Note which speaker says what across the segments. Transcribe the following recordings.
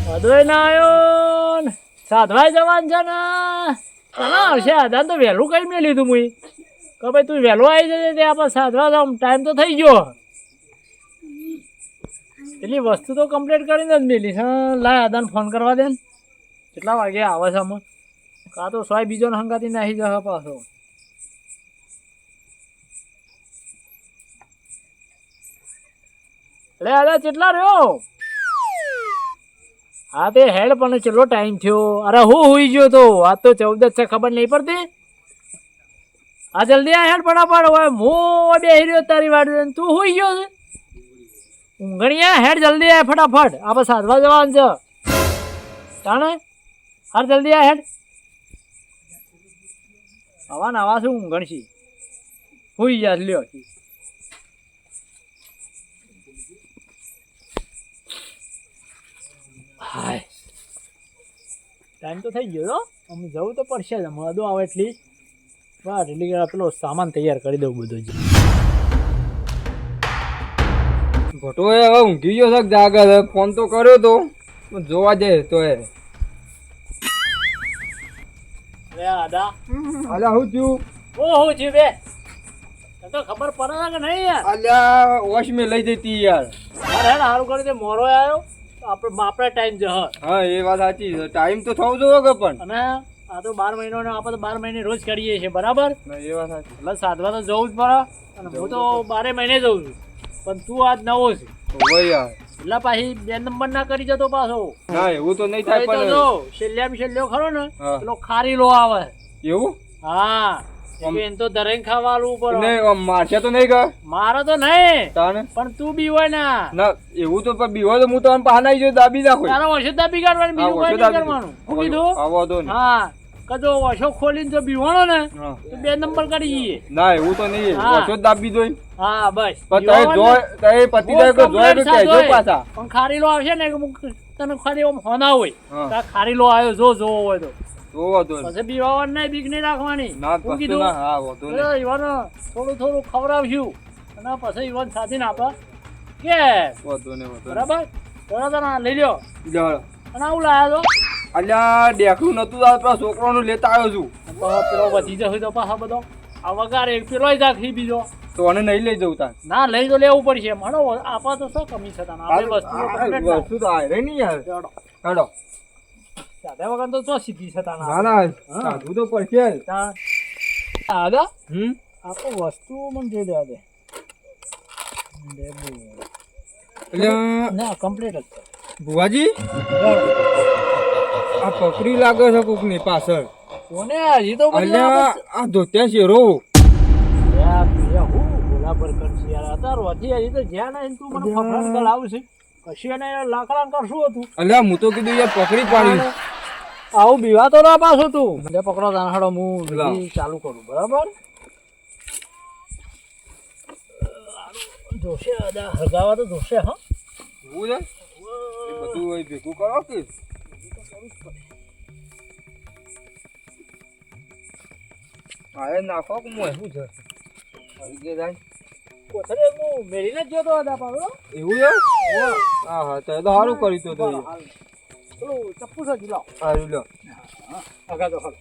Speaker 1: અદોય ના આવ્યો ને સાધવાય જવાન છે ને ના આવશે આધાર તો વહેલું કઈ મેં લીધું મુઈ કે ભાઈ તું વહેલું આવી જજે તે આપણે સાધવા જાવ ટાઈમ તો થઈ ગયો એટલી વસ્તુ તો કમ્પ્લીટ કરીને જ મેલી છે લાય આદાને ફોન કરવા દે ને કેટલા વાગે આવે છે અમે કાં તો સોય બીજોને હંગાતી નાખી જશે પાછો એટલે આદા કેટલા રહ્યો હા તે હેડ પણ ચેટલો ટાઈમ થયો અરે હું હુઈ ગયો તો આ તો 14 છે ખબર નહીં પડતી આ જલ્દી આ હેડ ફટાફટ હોય હું બેહી રહ્યો તારી વાડ તું હુઈ ગયો છે ઊંઘણિયા હેડ જલ્દી આ ફટાફટ આપણે સાધવા જવાનું છે જાણે હાર જલ્દી આ હેડ આવા નવા શું ઊંઘણશી હુઈ ગયા લ્યો હાય ટાઈમ તો થઈ ગયો અમે જવું તો પડશે જ મધો આવે એટલી બસ એટલે પેલો સામાન તૈયાર કરી દઉં બધું જ
Speaker 2: ભટો હવે ઊંઘી ગયો છે જાગર ફોન તો કર્યો તો જોવા જાય તો એ
Speaker 1: અરે આદા
Speaker 2: અલ્યા હું થયું
Speaker 1: હું થયું બે તને તો ખબર પડે કે નહીં યાર
Speaker 2: અલ્યા વોશ મેં લઈ જતી યાર
Speaker 1: અરે સારું કરી દે મોરો આવ્યો આપણે ટાઈમ જ
Speaker 2: હા એ વાત સાચી છે ટાઈમ તો થવો જોઈએ કે પણ
Speaker 1: અને આ તો 12 મહિનો ને આપણે તો 12 મહિને રોજ કરીએ છીએ બરાબર
Speaker 2: એ વાત સાચી
Speaker 1: એટલે સાધવા તો જવું જ પડે અને હું તો 12 મહિને જઉં છું પણ તું આજ નવો છે
Speaker 2: હોય યાર
Speaker 1: એટલે પાછી 2 નંબર ના કરી જતો પાછો
Speaker 2: ના એવું તો નહીં થાય પણ
Speaker 1: જો છેલ્લો ખરો ને
Speaker 2: હા.
Speaker 1: પેલો ખારીલો આવે
Speaker 2: એવું
Speaker 1: હા એને તો દરેક ખાવાનું ઉપર
Speaker 2: નહીં મારશે તો નહીં કર
Speaker 1: મારો તો નહીં
Speaker 2: તાને
Speaker 1: પણ તું બી હોય
Speaker 2: ના એવું તો પણ બીવો તો હું તો આમ પાના આવી દાબી નાખો
Speaker 1: તારો વશો દાબી કાઢવાની બીજું કઈ નહીં કરવાનું શું કીધું
Speaker 2: આવો તો નહીં
Speaker 1: હા કદો વશો ખોલીને જો બીવાનો ને
Speaker 2: હા.
Speaker 1: તો 2 નંબર કરી જઈએ
Speaker 2: ના એવું તો નહીં
Speaker 1: હા.
Speaker 2: ઓછો જ દાબી દોઈ
Speaker 1: હા બસ
Speaker 2: પણ તય જોય તય પતિ જાય કે જોય કે કહેજો પાછા
Speaker 1: પણ ખારીલો આવશે ને કે તને ખાલી આમ હોના હોય
Speaker 2: હા.
Speaker 1: તો ખારીલો આવ્યો જોવો હોય તો
Speaker 2: જોવો તો
Speaker 1: પછી બીવાવાનું નહીં બીક નહીં રાખવાની
Speaker 2: ના
Speaker 1: શું
Speaker 2: કશું ના હા વાંધો નહીં
Speaker 1: ઈવન થોડું ખવડાવશું અને પછી ઈવન સાથીને આપે કે
Speaker 2: વાંધો નહીં વાંધો
Speaker 1: બરાબર તને લઈ લ્યો
Speaker 2: નહીં
Speaker 1: અને આવું લાયા તો
Speaker 2: અલ્યા ડેકલું નતું આપણા છોકરાનું લેતા આવ્યો છું
Speaker 1: પેલો વધી જશે તો પાછા બધો આ વગારે પેલો જાખી બીજો
Speaker 2: તો આને નહીં લઈ જવું તાર
Speaker 1: ના લઈ તો લેવું પડશે મળો આપા તો શું કમી છે તને આપણે
Speaker 2: વસ્તુ તો આ રહી નહીં યાર હેડો
Speaker 1: સાદા વગર તો શું સીધી છે તને
Speaker 2: ના ના સાધું તો પડશે જ.
Speaker 1: આગા
Speaker 2: હમ
Speaker 1: આપણે વસ્તુ મને જોઈ દેવા દે
Speaker 2: અલ્યા
Speaker 1: ના કમ્પ્લીટ જ છે
Speaker 2: ભુવાજી આ પકડી લાગે છે કોકની પાછળ
Speaker 1: કોને હજી તો
Speaker 2: અલ્યા આ ધોત્યા શેરો
Speaker 1: બોલા પર કરશે યાર અત્યારે વધી હજી તો જ્યાં નહીં તું મને ફફડાટ કરાવશે કશું એને લાકડા કરશું હતું
Speaker 2: અલ્યા હું તો કીધું યાર પકડી પાડી
Speaker 1: આવું બીવા તો ના પાછો તું એટલે પકડો તાણહાડો હું વિધિ ચાલુ કરું બરાબર જોશે હગાવા તો જોશે હા
Speaker 2: એવું છે એ બધું હોય ભેગું કરો કે હા નાખો કે મોય શું છે હરી જાય
Speaker 1: કોથળે હું મેળીને જ ગયો હતો પાછો
Speaker 2: એવું છે હા હા તો એ તો સારું કર્યું તો
Speaker 1: પેલું ચપ્પુ છે જીલાવ
Speaker 2: સારું લો
Speaker 1: હગા તો હાલ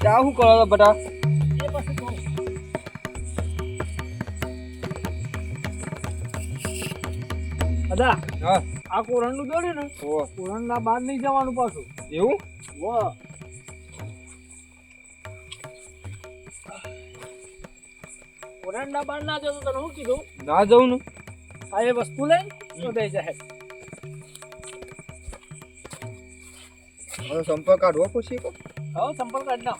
Speaker 2: ત્યાં શું કરો છો બટા
Speaker 1: એ પછી કહું અદા
Speaker 2: હા
Speaker 1: આ કોરણનું દોડ્યું ને
Speaker 2: ઓ
Speaker 1: કોરણના બહાર નહીં જવાનું પાછું
Speaker 2: એવું
Speaker 1: વાહ કોરણના બહાર ના જતો તને શું કીધું
Speaker 2: ના જવું ને
Speaker 1: આ એ વસ્તુ લઈ તો દઈ જાય
Speaker 2: હવે સંપર્ક કાઢવો પછી કો
Speaker 1: હવે સંપર્ક કાઢ ના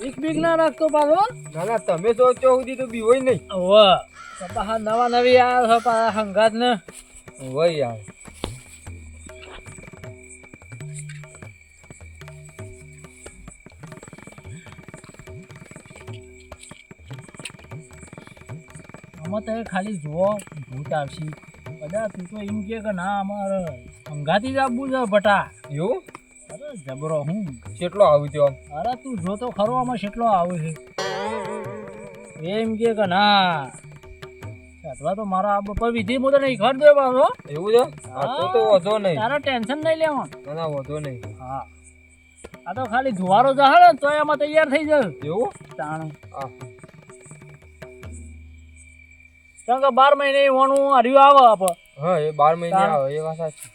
Speaker 1: બીક ના રાખતો પાછો
Speaker 2: ના ના તમે તો ત્યાં સુધી તો બી હોય નહીં
Speaker 1: વાહ પાછા નવા નવી આ પાછા હંગાત ને
Speaker 2: હોય યાર
Speaker 1: આમાં તમે ખાલી જુઓ ભૂત આવશે બધા તું તો એમ કે ના અમારે અંગાથી જ આપવું છે બટા
Speaker 2: એવું
Speaker 1: અરે જબરો હું
Speaker 2: કેટલો આવ્યું ત્યો
Speaker 1: અરે તું જો તો ખરો આમાં કેટલો આવે છે એમ કે ના અથવા તો મારા પર વિધિ હું તને ખર દે પાછો
Speaker 2: એવું છે હા તો વધો નહીં
Speaker 1: તારા ટેન્શન નહીં લેવાનું
Speaker 2: ના વધો નહીં
Speaker 1: હા આ તો ખાલી ધુવારો જશે ને તો એમાં તૈયાર થઈ જશે
Speaker 2: એવું
Speaker 1: તાણ
Speaker 2: હા
Speaker 1: કારણ કે 12 મહિને વણું હર્યું આવે આપ
Speaker 2: હા એ 12 મહિને આવે એ વાત સાચી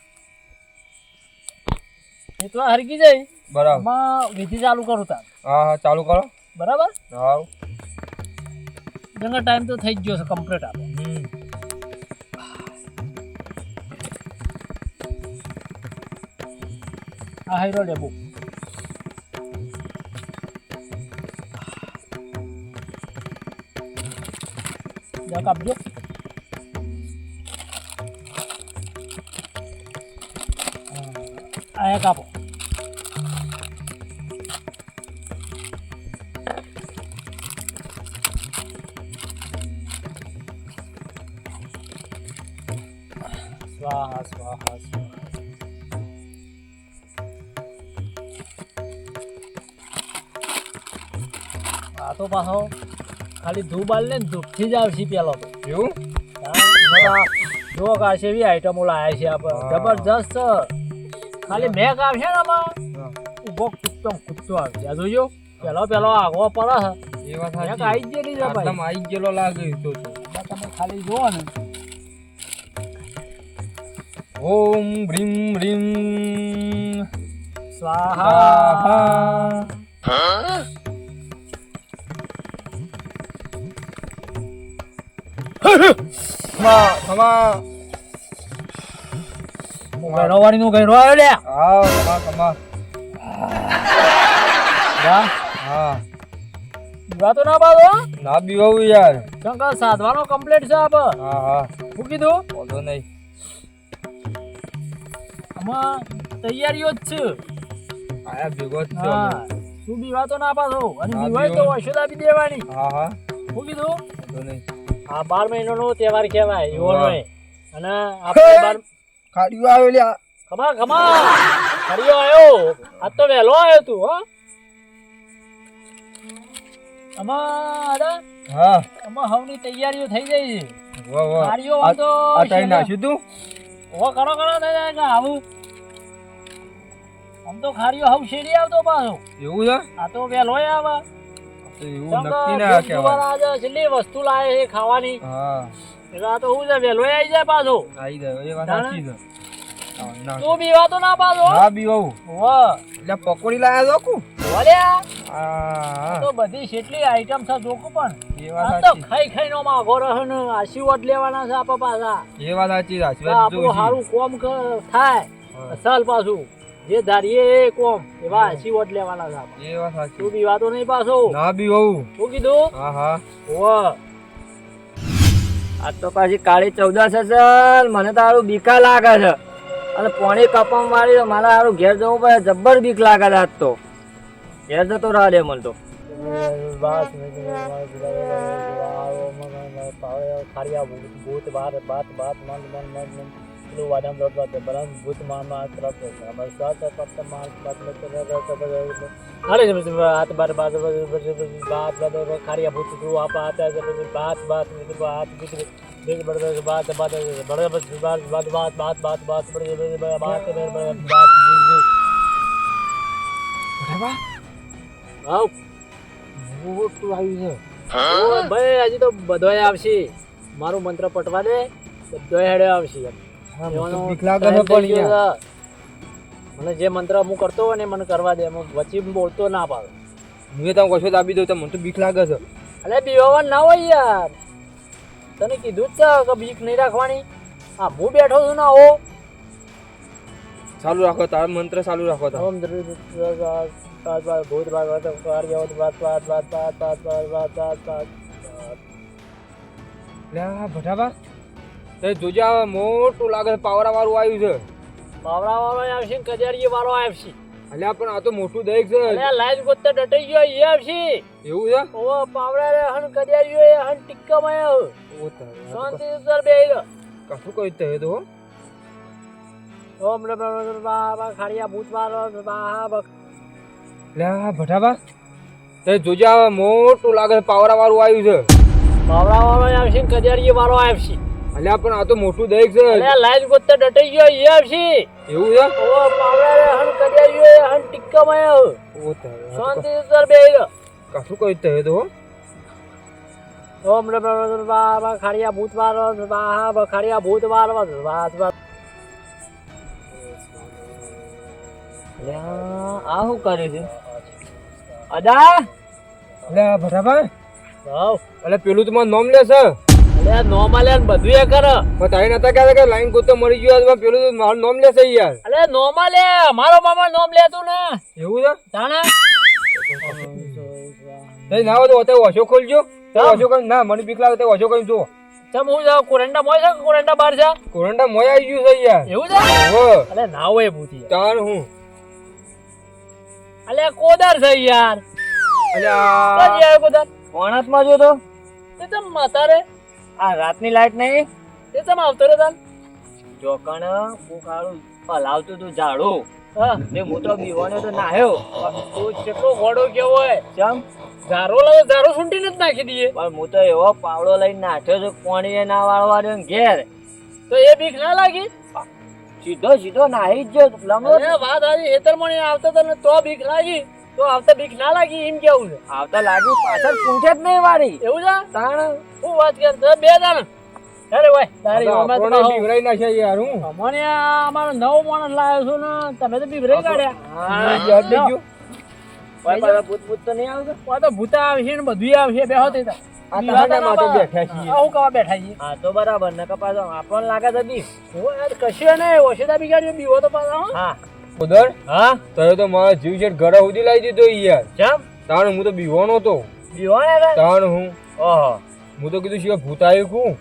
Speaker 1: એ તો હરકી જાય
Speaker 2: બરાબર
Speaker 1: એમાં વિધિ ચાલુ કરું તાર
Speaker 2: હા હા ચાલુ કરો
Speaker 1: બરાબર
Speaker 2: હા
Speaker 1: જંગા ટાઈમ તો થઈ જ ગયો છે કમ્પ્લીટ આપો આ હીરો લેબુ જક આપજો આ એક આપો સ્વાહા સ્વાહા સ્વાહા આ તો પાછો ખાલી ધૂપ આલ ને ધૂપથી જ આવશે પેલો તો
Speaker 2: એવું
Speaker 1: જો કાશે એવી આઈટમો લાયા છે આપણે જબરજસ્ત ખાલી મેક આવશે ને આમાં ઉભો કૂદતો આવશે આ જોજો પેલો આગો પડે
Speaker 2: એ વાત
Speaker 1: મેક
Speaker 2: સાચી
Speaker 1: આવી જ જેલી છે ભાઈ
Speaker 2: આટલામાં આવી જ ગયેલો લાગે તો
Speaker 1: તમે ખાલી જુઓ ને
Speaker 2: ઓમ ભ્રીમ ભ્રીમ
Speaker 1: સ્વાહા
Speaker 2: ખમા
Speaker 1: ગયરો વાળીનું ગયરો આવ્યો લે
Speaker 2: હા ખમા હા
Speaker 1: વાતો ના પાડો
Speaker 2: ના બીવાવું યાર
Speaker 1: શંકર સાધવાનો કમ્પ્લીટ છે આપ
Speaker 2: હા હા
Speaker 1: શું કીધું
Speaker 2: વાંધો નહીં
Speaker 1: આમાં તૈયારીઓ જ છે
Speaker 2: આયા ભેગો જ છે
Speaker 1: હા તું બીવા તો ના પાડો અને બીવાય તો ઔષધ આપી દેવાની
Speaker 2: હા હા
Speaker 1: શું કીધું
Speaker 2: વાંધો નહીં
Speaker 1: આ 12 મહિનાનો તહેવાર કહેવાય યુવાનો અને આપણે 12
Speaker 2: ખાડીઓ આવ્યો લ્યા
Speaker 1: ખમા ખરીયો આવ્યો આ તો વહેલો આવ્યો તું હો આમાં
Speaker 2: હા
Speaker 1: હવની તૈયારીઓ થઈ જાય છે
Speaker 2: વાહ વાહ
Speaker 1: ખારીઓ આમ તો
Speaker 2: આ તારી નાખ્યું તું
Speaker 1: ઓ કરો થઈ જાય કે આવું આમ તો ખારીઓ હવ શેરી આવતો પાછો
Speaker 2: એવું છે
Speaker 1: આ તો વહેલો આવે
Speaker 2: તો એવું નક્કી ના કહેવાય
Speaker 1: છેલ્લી વસ્તુ લાવે છે ખાવાની
Speaker 2: હા
Speaker 1: એટલે આ તો હું છે વહેલો આવી જાય પાછો
Speaker 2: આવી જાય એ વાત સાચી છે
Speaker 1: તું બીવા તો ના પાછો
Speaker 2: ના બીવાવું
Speaker 1: વાહ
Speaker 2: એટલે પકોડી લાયા છો કુ
Speaker 1: બોલ્યા
Speaker 2: હા
Speaker 1: તો બધી કેટલી આઈટમ છે જોકો પણ
Speaker 2: એ વાત
Speaker 1: આ તો
Speaker 2: સાચી
Speaker 1: ખાઈ નો માગો રહે ને આશીર્વાદ લેવાના છે આપા પાછા
Speaker 2: એ વાત સાચી
Speaker 1: આપણું સારું કોમ થાય અસલ પાછું જે ધારીએ એ કોમ એવા આશીર્વાદ લેવાના છે આપણે.
Speaker 2: એ વાત સાચી
Speaker 1: તું બીવા તો નહીં પાછો
Speaker 2: ના બીવાવું
Speaker 1: શું કીધું
Speaker 2: હા હા
Speaker 1: ઓહ
Speaker 3: આજ તો પાછી કાળી 14 છે મને તો હારું બીકા લાગે છે અને પોણી કપમ વાળી મારે હારું ઘેર જવું પડે જબ્બર બીક લાગે છે આજ તો ઘેર જતો રહે દે મને તો
Speaker 1: બસ ખારિયા ભૂત બાત બાત બાત મન મન મન મન પેલું વાદમ રબ બરમ ભૂત માન માં ત્રપ અમાર સાત પત્ત માન બાત મે તો અરે બાત બાત બાત બાત ખારિયા ભૂત તું આપ આતા બાત બાત બાત देख बड़े बात बात बड़े बात बात बात बात बात बात बड़े बात बात આવ મોટું આવ્યું છે ઓ ભાઈ હજી તો બધોય આવશે મારું મંત્ર પટવા દે બધોય હેડે આવશે
Speaker 2: બીક લાગે છે પણ યાર
Speaker 1: મને જે મંત્ર હું કરતો હોય ને મને કરવા દે હું વચ્ચે બોલતો ના પાડો
Speaker 2: હું તમને કશો દાબી દઉં તો મને તો બીક લાગે છે
Speaker 1: અલે બીવાવાનું ના હોય યાર તને કીધું જ છે કે બીક નહીં રાખવાની હા હું બેઠો છું ના હો
Speaker 2: ચાલુ રાખો તારો મંત્ર ચાલુ રાખો તો
Speaker 1: ઓમ ભૂત બાત કાર્ય બાત બાત બાત બાત બાત બાત બાત બાત
Speaker 2: લ્યા ભટાબા તે જોજે આ મોટું લાગે છે પાવરા વાળું આવ્યું છે
Speaker 1: પાવડા વાળો આવશે ને કજારીએ વાળો આવશે
Speaker 2: અલ્યા પણ આ તો મોટું દહેક છે
Speaker 1: અલે લાઈન ગોતે ડટાઈ ગયો એ આવશે
Speaker 2: એવું છે
Speaker 1: ઓ પાવડા રે હન કજારીઓ એ હન ટિક્કા માં
Speaker 2: ઓ તારે
Speaker 1: શાંતિ સર બેહી
Speaker 2: કશું કહી તે તો
Speaker 1: ઓમ નમઃ બાબા ખાડિયા ભૂત મારો બાબા.
Speaker 2: લે ભટાબા તે જોજે આ મોટું લાગે પાવરા વાળું આવ્યું છે.
Speaker 1: બાવરા વાળો આવશે ને કજારીએ વાળો આવશે.
Speaker 2: અલ્યા પણ આ તો મોટું દહેક છે.
Speaker 1: અરે લાઈન ગોતે ડટાઈ ગયો એ આવશે.
Speaker 2: એવું છે?
Speaker 1: ઓ પાવરા રે હન કજારીએ હન ટિક્કામાં આવ.
Speaker 2: ઓ તારે
Speaker 1: શાંતિ ઉતર બેહી રહો.
Speaker 2: કશું કહી તે તો
Speaker 1: ઓમ નમઃ બાબા ખાડિયા ભૂત મારો બાબા ખાડિયા ભૂત મારો બાબા. આ શું કરે છે અદા?
Speaker 2: લે ભટાબા
Speaker 1: હાવ
Speaker 2: અલે પેલું તમારું નામ લે છે.
Speaker 1: અરે નોર્મલ યાર બધું એ કરે.
Speaker 2: પણ તાઈ નતા કહેતા કે લાઈન ગોતો મરી ગયો આજ પેલું તો મારું નામ લે છે યાર.
Speaker 1: અરે નોર્મલ એ મારો મામા નામ લેતું ને
Speaker 2: એવું છે?
Speaker 1: તાણે
Speaker 2: તે ના હોય તો ઓતે ઓછો ખોલજો. તે ઓછો કઈ ના મને બીક લાગે તે ઓછો કઈ જો.
Speaker 1: ચમ હું જાઉં કોરંડા મોય છે કે કોરંડા બહાર છે?
Speaker 2: કોરંડા મોય આવી ગયું છે યાર.
Speaker 1: એવું છે?
Speaker 2: હો
Speaker 1: અરે ના હોય ભૂતી.
Speaker 2: તાણ હું
Speaker 1: અલે કોદાર છે યાર.
Speaker 2: અલ્યા
Speaker 1: ક્યાં આવ્યો કોદાર?
Speaker 3: કોણાતમાં જો તો
Speaker 1: તે ચમ માતારે
Speaker 3: આ રાતની લાઈટ નહીં
Speaker 1: તે ચમ આવતો રે તાન?
Speaker 3: જોકણ કોકાળું હલાવતું તું ઝાડું
Speaker 1: હા
Speaker 3: ને હું તો બીવાનો તો નાહ્યો.
Speaker 1: તું કેટલો ઘોડો કેવો હોય.
Speaker 3: ચમ
Speaker 1: ઝારો લાવે ઝારો સુંટીને જ નાખી દઈએ.
Speaker 3: પણ હું તો એવો પાવડો લઈને નાખ્યો છું પાણી ના વાળવા દે ઘેર
Speaker 1: તો એ બીક ના લાગી?
Speaker 3: સીધો સીધો નાહી જ ગયો લમડો.
Speaker 1: અરે વાત આવી હેતરમણી આવતો તને તો બીક લાગી તો આવતા બીક ના લાગી એમ કેવું છે?
Speaker 3: આવતા લાગ્યું પાછળ પૂંછે જ નહીં વાળી
Speaker 1: એવું છે?
Speaker 3: તાણ
Speaker 1: હું વાત કર તો બે જણ અરે ભાઈ તારી અમે તો
Speaker 2: આપણને બીવરાઈ નાખ્યા યાર હું.
Speaker 1: અમને આ અમારો નવો માણસ લાવ્યો છું ને તમે તો બીવરાઈ કાઢ્યા.
Speaker 2: યાદ નહીં ગયું.
Speaker 3: ભાઈ પાછા ભૂત ભૂત તો નહીં આવતો.
Speaker 1: આ તો ભૂતા આવશે ને બધું આવશે બેહો તે
Speaker 2: આ તારા માટે બેઠા છીએ.
Speaker 1: હું કવા બેઠા છીએ?
Speaker 3: હા તો બરાબર ને કપાસ આપણને લાગે છે બીક.
Speaker 1: હું યાર કશું નહીં ઓછેદા બિગાડ્યો બીવો તો પાછા હો.
Speaker 3: હા
Speaker 2: ઉદર
Speaker 3: હા
Speaker 2: તારે તો મારા જીવ છે ઘરે સુધી લાવી દીધો યાર.
Speaker 3: ચમ
Speaker 2: તાણ હું તો બીવાનો તો.
Speaker 3: બીવાને રે
Speaker 2: તાણ હું
Speaker 3: ઓહો
Speaker 2: હું તો કીધું શિવા ભૂત આવ્યું કું.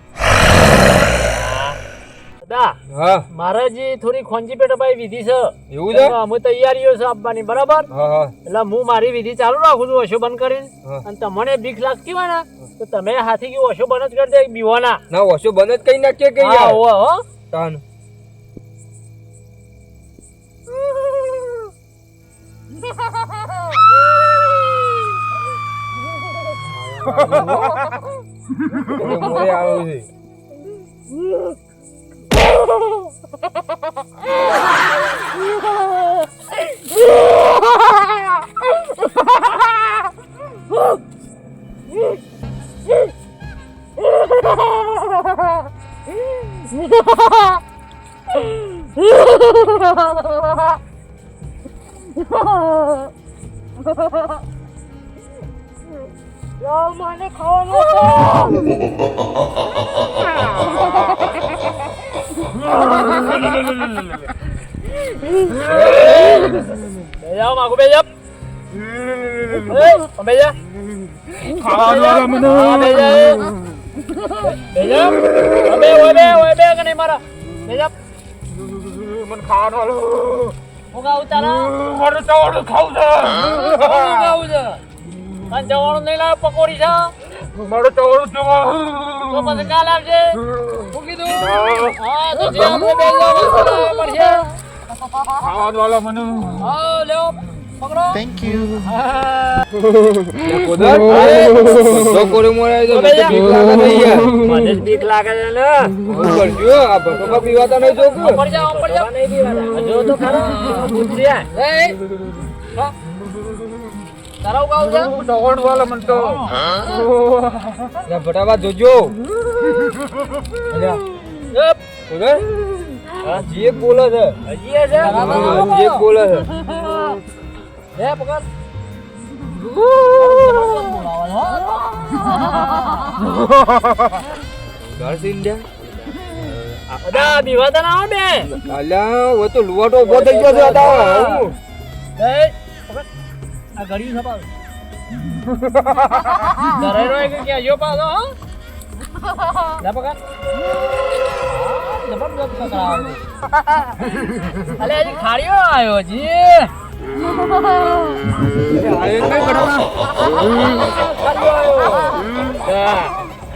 Speaker 1: દા
Speaker 2: હા
Speaker 1: મારે જે થોડી ખોંજી પેટ ભાઈ વિધિ છે
Speaker 2: એવું છે?
Speaker 1: અમે તૈયારીઓ છે આપવાની બરાબર.
Speaker 2: હા હા
Speaker 1: એટલે હું મારી વિધિ ચાલુ રાખું છું ઓછો બંધ કરીને.
Speaker 2: હા.
Speaker 1: અને તમને બીક લાગતી હોય ને તો તમે હાથી કે ઓછો બંધ જ કરી દે બીવાના.
Speaker 2: ના ઓછો બંધ જ કઈ નાખીએ કે
Speaker 1: હા
Speaker 2: યાર.
Speaker 1: હો હો
Speaker 2: તાણ મોરે આવ્યું છે.
Speaker 1: મને ખાવાનું બેજાઓ માગુ બેજા બેજા ખાવાનું મને બેજા બેજા ઓય બે કને મારા બેજા મને ખાવાનું હું ગાઉ તારા મને ચાવડ ખાવું છે ખાવું છે અને જવાનું નહીં લાવે પકોડી છે મારો ચાવડ તો પછી કાલ આવજે હું કીધું હા તો જે આપણે બે જવાનું પડશે ખાવાનું વાળો મને હા લેવો પકડો
Speaker 4: Thank you.
Speaker 2: ઉદર તો કોરે મોરે આવી તો બીક લાગે નહીં યાર.
Speaker 3: મને જ બીક લાગે છે ને
Speaker 2: હું કરજો આ ભટોકા પીવાતા નહીં જોક.
Speaker 1: ઉપર જા
Speaker 3: નહીં દીવાના જો તો ખરો ભૂત છે
Speaker 1: એ તારા ગાવ છે
Speaker 2: ચાવડ વાળો મને તો ભટાવા જોજો. અલ્યા ઉદર જે બોલે છે
Speaker 3: હજી છે
Speaker 2: જે બોલે છે
Speaker 1: એ પકડ
Speaker 2: ઘર સીન દે
Speaker 1: અદા બીવાતા ના આવે બે
Speaker 2: અલ્યા વો તો લુવાટો ઉભો થઈ ગયો છે અદા.
Speaker 1: એ પકડ આ ઘડી સપાવ ડરાઈ રહ્યો કે ક્યાં જો પાછો હો લે પકડ જબરદસ્ત પકડાવ અલે હજી ખાડીઓ આવ્યો જી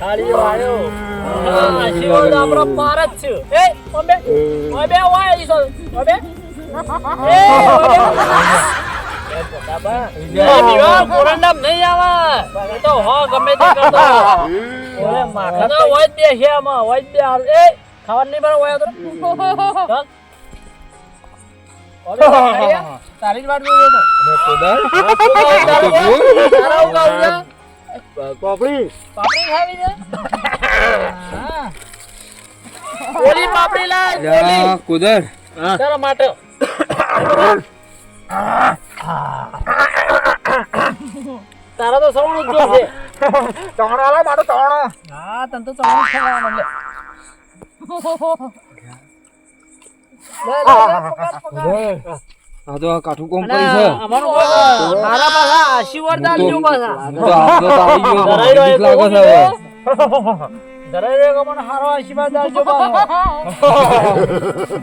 Speaker 1: ખાડીઓ આવ્યો હા શિવો તો આપણો પાર જ છે એ ઓબે ઓબે ઓય ઈસો ઓબે એ ઓબે બીવા કોરંડામ નહીં આવે તો હો ગમે તે કરતો ઓરે માખા હોય જ બે છે આમાં હોય જ બે એ ખાવાનું નહીં બરો હોય તો ચાલ ઓબે તારી જ વાત જોઈ તો
Speaker 2: કોદાળ
Speaker 1: તારા ઉગાવ જા
Speaker 3: પાપડી
Speaker 1: ખાવી છે ઓલી પાપડી લાય
Speaker 2: કોદાળ
Speaker 1: તારા માટે તારા તો સવણું જ જોશે
Speaker 2: તણો આલા મારો તણો
Speaker 1: હા તને તો સવણું જ ખાવાનું લે
Speaker 2: આ તો આ કાઠું કોમ
Speaker 1: અને
Speaker 2: કરી છે
Speaker 1: અમારું મારા પાછા આશીર્વાદ આલજો પાછા
Speaker 2: તો આપનો તો આવી ગયો
Speaker 1: ધરાઈ રહ્યો
Speaker 2: બીક લાગે છે હવે
Speaker 1: ધરાઈ રહ્યો મને હારો આશીર્વાદ આલજો પાછો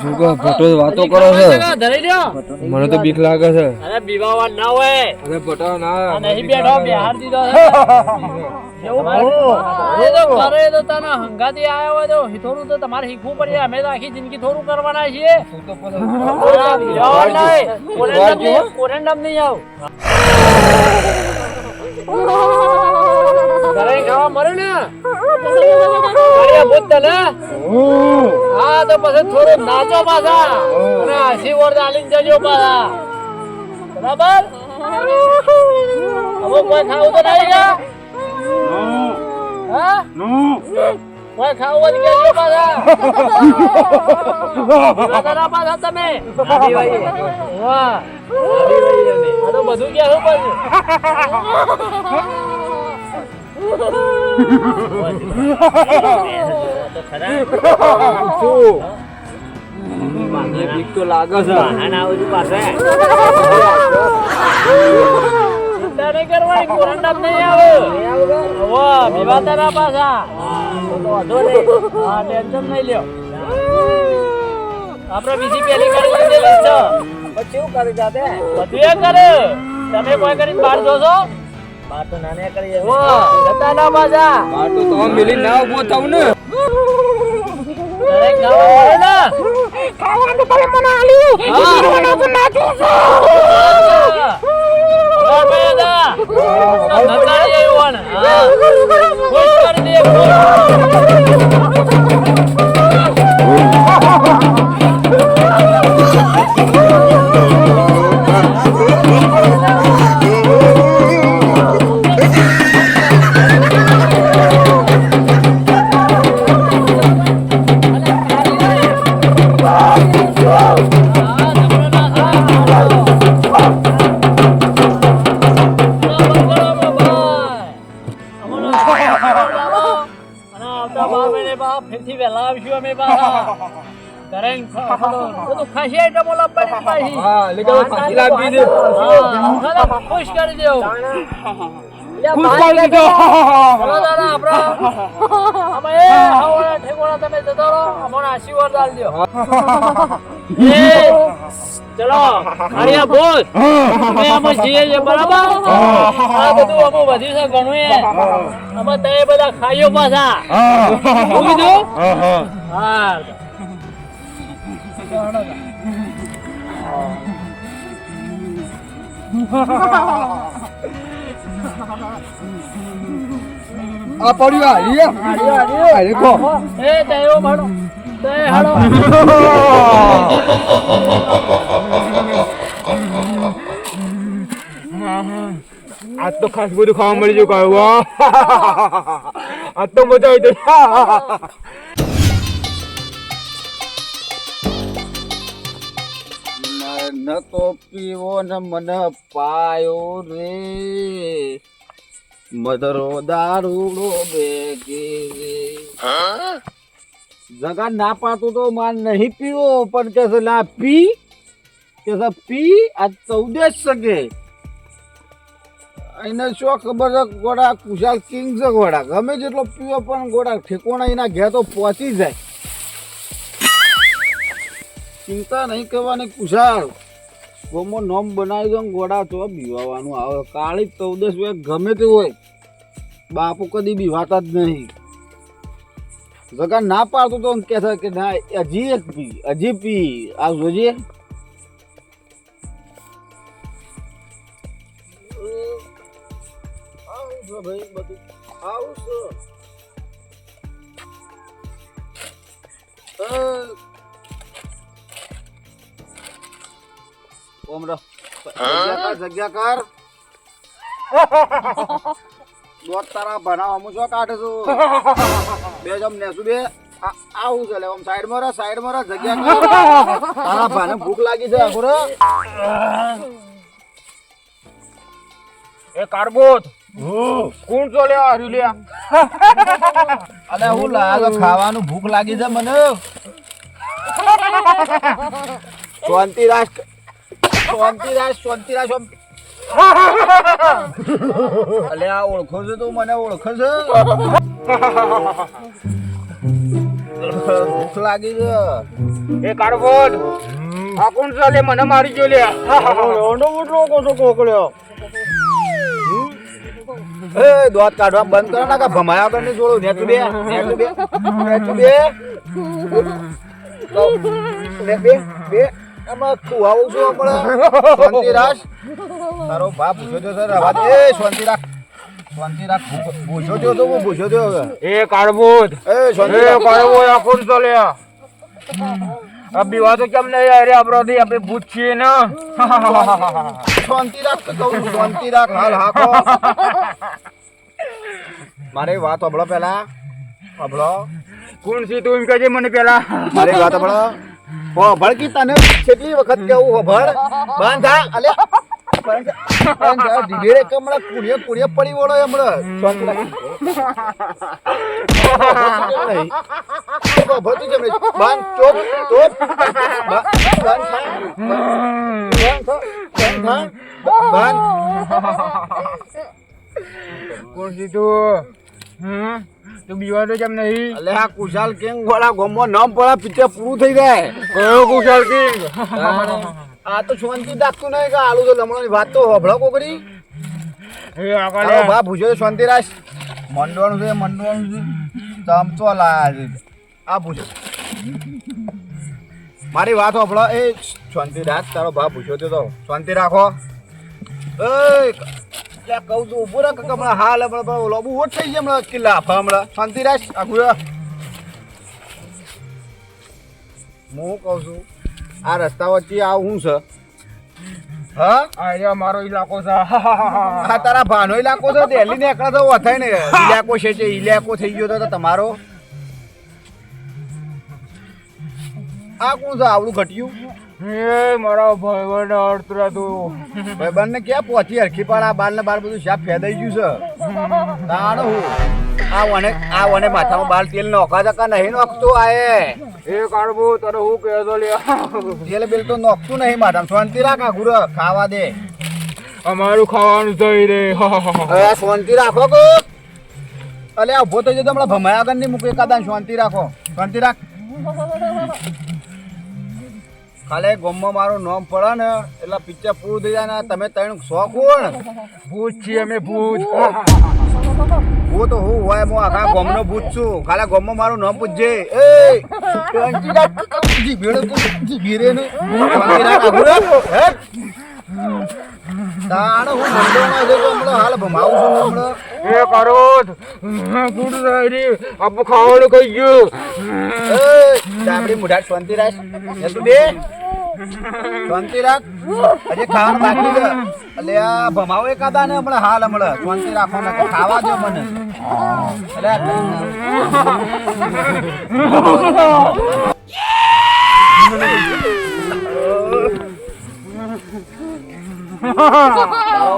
Speaker 2: જુગો ભટો વાતો કરો છે
Speaker 1: ધરાઈ રહ્યો
Speaker 2: મને તો બીક લાગે છે
Speaker 1: અરે બીવાવા ના હોય
Speaker 2: અરે ભટો ના
Speaker 1: આ નહીં બેઠો બિહાર દીધો છે એવું એ તો કરે તો તને હંગાથી આવ્યો હોય તો થોડું તો તમારે શીખવું પડે અમે તો આખી જિંદગી થોડું કરવાના છીએ
Speaker 2: તું તો પછી
Speaker 1: કોરેન્ડમ નહીં આવ ઘરે ખાવા મરે ને ભૂત તને હા તો પછી થોડું નાચો પાછા અને આશીર્વાદ આલીને જજો પાછા બરાબર હવે કોઈ ખાવું તો નહીં કા હા કોઈ ખાવું જ કેજો પાછા બરાબર પાછા તમે વાહ આ તો બધું કેવું પડશે
Speaker 2: બીક તો લાગે છે
Speaker 1: ચિંતા નહીં કરવાની કોરંડામ નહીં આવે વાહ વિવાદાના પાછા તો વાંધો નહીં હા ટેન્શન નહીં લ્યો આપણે બીજી પેલી કરી લીધેલી છે
Speaker 3: પછી શું કરી જાતે
Speaker 1: બધું એ કરે તમે કોઈ કરીને બહાર જોશો
Speaker 3: બાર તો નાને કરી
Speaker 1: વાહ જતાના પાછા
Speaker 2: પાટો તો મિલી ના ઉભો થાવ ને
Speaker 1: દરેક ખાવા મળે ને
Speaker 4: ખાવાનું તો તમે મને આલ્યું ખાવાનું તો નાખ્યું છે
Speaker 1: ફેરથી વહેલા આવશું અમે પાછા ઘરે બધું ખાસી આઈટમો લાવવાની પાછી
Speaker 2: હા લેકે ફાંસી લાગી દે
Speaker 1: ખુશ કરી દેવું
Speaker 2: ખુશ કરી દીધો
Speaker 1: ચલો દાદા આપણે અમે એ હવાના ઠેકોણા તમે જતો રહો અમને આશીર્વાદ આલજો એ ચલો આર્યા બોલ અમે અમે જઈએ છીએ બરાબર આ બધું અમે વધ્યું છે ઘણું એ અમે તે બધા ખાઈઓ પાછા શું કીધું હા
Speaker 2: આ પડ્યું આ દેખો
Speaker 1: એ તેઓ મારો તે હાલો
Speaker 2: આજ તો ખાસ બધું ખાવા મળી ગયું કાઢવા આજ તો મજા આવી
Speaker 5: ન તો પીવો ને મને પાયો રે મધરો દારૂડો બેગી જગા ના પાતું તો માન નહીં પીવો પણ કે છે ના પી કે છે પી આ 14 શકે એને શું ખબર છે ગોડા કુશાલ કિંગ છે ગોડા ગમે જેટલો પીવો પણ ગોડા ઠેકોણા એના ઘેર તો પહોંચી જાય ચિંતા નહીં કરવાની કુશાલ ગોમો નોમ બનાવી દો ગોડા તો બીવાવાનું આવે કાળી 14 હોય ગમે તે હોય બાપુ કદી બીવાતા જ નહીં જગા ના પાડતો તો કે છે કે ના હજી એક પી હજી પી આ જોજે આવું છે ભાઈ બધું આવું છે ઓમરો જગ્યા કર દોત તારા બનાવ હું શું કાઢું છું બે જમ નેસું બે આવું છે લે આમ સાઈડ માં જગ્યા કર તારા ભાને ભૂખ લાગી છે આખું
Speaker 2: એ કારબોત કોણ છો લે હરી લે
Speaker 5: અલે હું લાગે ખાવાનું ભૂખ લાગી છે મને શાંતિરાજ અલે આ ઓળખો છે તું મને ઓળખો છે ભૂખ લાગી છે
Speaker 2: એ કારબોત આ કોણ છો લે મને મારી ગયો લે
Speaker 5: ઓંડો ઉઠલો કોસો કોકળ્યો એ દોત કાઢવા બંધ કરો ના કા ભમાયા વગર ની જોડું નેતું બે બે એમાં તું આવું છું આપણે શાંતિરાજ તારો બાપ પૂછ્યો તો સર રવા દે શાંતિરાજ પૂછ્યો તો હું પૂછ્યો તો
Speaker 2: એ કારબોત
Speaker 5: એ શાંતિરાજ
Speaker 2: કારબોત આ કોણ છો લે અબી વાત કેમ નહીં અરે અપરાધી આપણે પૂછીએ ને
Speaker 5: શાંતિરાજ તો કહું છું શાંતિરાજ હાલ હાકો મારી વાત સાંભળો પેલા સાંભળો
Speaker 2: કોણ છે તું એમ કહેજે મને પેલા
Speaker 5: મારી વાત સાંભળો ભળકી તને કેટલી વખત કેવું ભળ બાંધા અલે ધીરે કમળા કુડિયા પડી વળો હમણાં
Speaker 2: કોણ છે તું તું બીવા તો કેમ નહીં
Speaker 5: અલે આ કુશાલ કિંગ વાળા ગોમો નામ પડા પિક્ચર પૂરું થઈ જાય
Speaker 2: કયો કુશાલ કિંગ
Speaker 5: આ તો શાંતિ દાખતું નહીં કે આલુ તો લમણોની વાત તો હોભળો કોકરી
Speaker 2: એ આકાલે
Speaker 5: તારો બાપ પૂછ્યો શાંતિરાજ મંડવાનું છે ચમચો લાયા છે આ પૂછ્યો મારી વાત હોભળો એ શાંતિરાજ તારો બાપ પૂછ્યો તો શાંતિ રાખો એ કહું છું ઉભો રાખ હમણાં હાલ હમણાં લોબુ ઓટ થઈ જાય હમણાં કિલ્લા હમણાં શાંતિરાજ આખું હું કહું છું આ રસ્તા વચ્ચે આવું છે હા
Speaker 2: આ મારો ઇલાકો છે
Speaker 5: આ તારા ભાનો ઇલાકો છે દિલ્હી ને એકલા તો વથાય ને ઇલાકો છે ઇલાકો થઈ ગયો તો તમારો આ કોણ છે આવડું ઘટ્યું
Speaker 2: એ મારા ભાઈબંધ અડતરા તું
Speaker 5: ભાઈબંધ ને ક્યાં પહોંચી હરખી પાડ આ બાર ને બાર બધું શાપ ફેદાઈ ગયું છે તાણ હું આ વને માથામાં બાર તેલ નોખા જકા નહીં નોખતું આયે
Speaker 2: એ કાઢવું તારે હું કહેતો લે
Speaker 5: તેલ બેલ તો નોખતું નહીં માથામાં શાંતિ રાખ આખું ખાવા દે
Speaker 2: અમારું ખાવાનું થઈ રે
Speaker 5: હવે શાંતિ રાખો કો અલે આ ઉભો થઈ જતો હમણાં ભમાયા આગળ નહીં મૂકે એકાદા શાંતિ રાખો શાંતિ રાખ ખાલી ગોમમાં મારું નામ પડે ને એટલે પિક્ચર પૂરું થઈ જાય ને તમે ત્રણ શોખ કોણ
Speaker 2: ભૂત છીએ અમે ભૂત
Speaker 5: હું તો હું હોય હું આખા ગોમનો ભૂત છું ખાલી ગોમમાં મારું નામ પૂછજે એ ભીરે ને તાણ હું મંડળમાં જતો હમણાં હાલ ભમાવું છું હમણાં
Speaker 2: એ કરો ભૂત રે આપ ખાવાનું ખાઈ ગયું
Speaker 5: આપણી મુઢા શાંતિ રાખ તું બે શાંતિ રાખ હજી ખાવાનું બાકી છે એટલે આ ભમાવો એકાદા ને હમણાં હાલ હમણાં શાંતિ રાખો ને ખાવા દો મને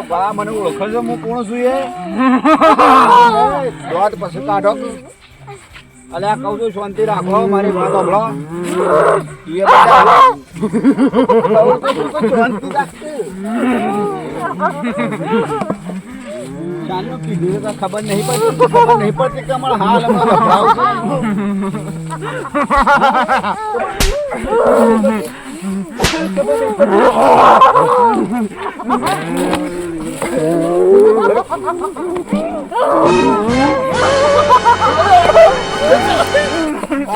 Speaker 5: બા મને ઓળખો છો હું કોણ છું એ દોત પછી કાઢો અલે આ કહું છું શાંતિ રાખો મારી વાત સાંભળો શાંતિ રાખતું ખબર નહીં પડતી કે અમારા હાલ અમારા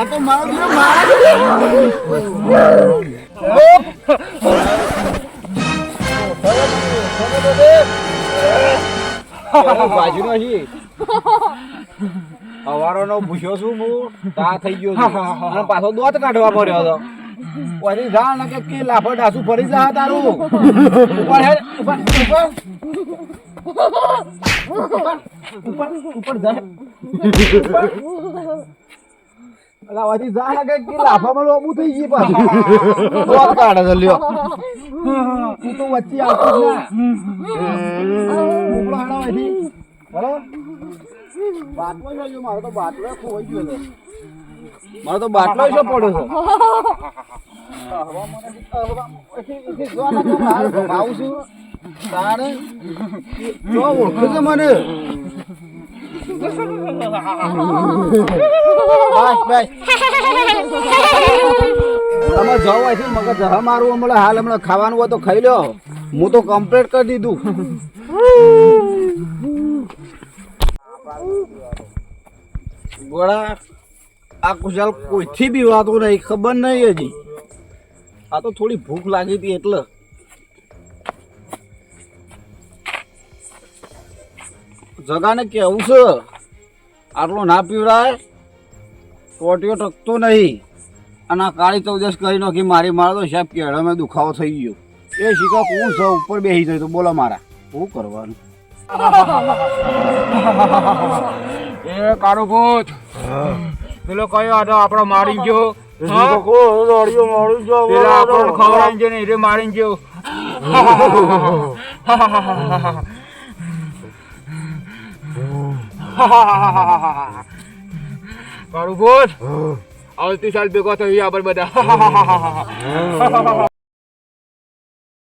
Speaker 5: આ તો મારો દીકરો મારા બાજુનો છે અવારોનો ભૂસ્યો છું હું તા થઈ ગયો છું અને પાછો દોત કાઢવા પડ્યો હતો પછી જા ને કે લાફો ડાસુ ફરી જા તારું ઉપર હેડ ઉપર ઉપર જા અલા વાજી જા ને કે લાફામાં લોબુ થઈ ગઈ પાછું દોત કાઢે છે લ્યો તું તો વચ્ચે આવતો જ ના ઉપડો હાડા વાજી બરાબર બાટલો જોજો મારો તો બાટલો ખોઈ ગયો છે મારો તો બાટલો જ પડ્યો છે આવું છું તારે જો ઓળખે છે મને બસ બસ તમે જાઓ અહીંથી મગજ જહા મારું હમણાં હાલ હમણાં ખાવાનું હોય તો ખાઈ લો હું તો કમ્પ્લીટ કરી દીધું ગોળા આ કુશાલ કોઈથી બી વાતું નહીં ખબર નહીં હજી આ તો થોડી ભૂખ લાગી હતી એટલે જગાને કેવું છે આટલું ના પીવડાય ટોટીઓ ટકતો નહીં અને આ કાળી ચૌદશ કરી નાખી મારી મારે તો સાહેબ કેળામાં દુખાવો થઈ ગયો એ શીખા કોણ છે ઉપર બેસી જાય તો બોલો મારા શું કરવાનું
Speaker 2: એ કાળો ભૂત પેલો કયો હતો આપણો મારી ગયો પેલા આપણો ખવડાવી ગયો ને એ મારી ગયો કાળું ભૂત આવતી સાલ ભેગો થયો આપણે બધા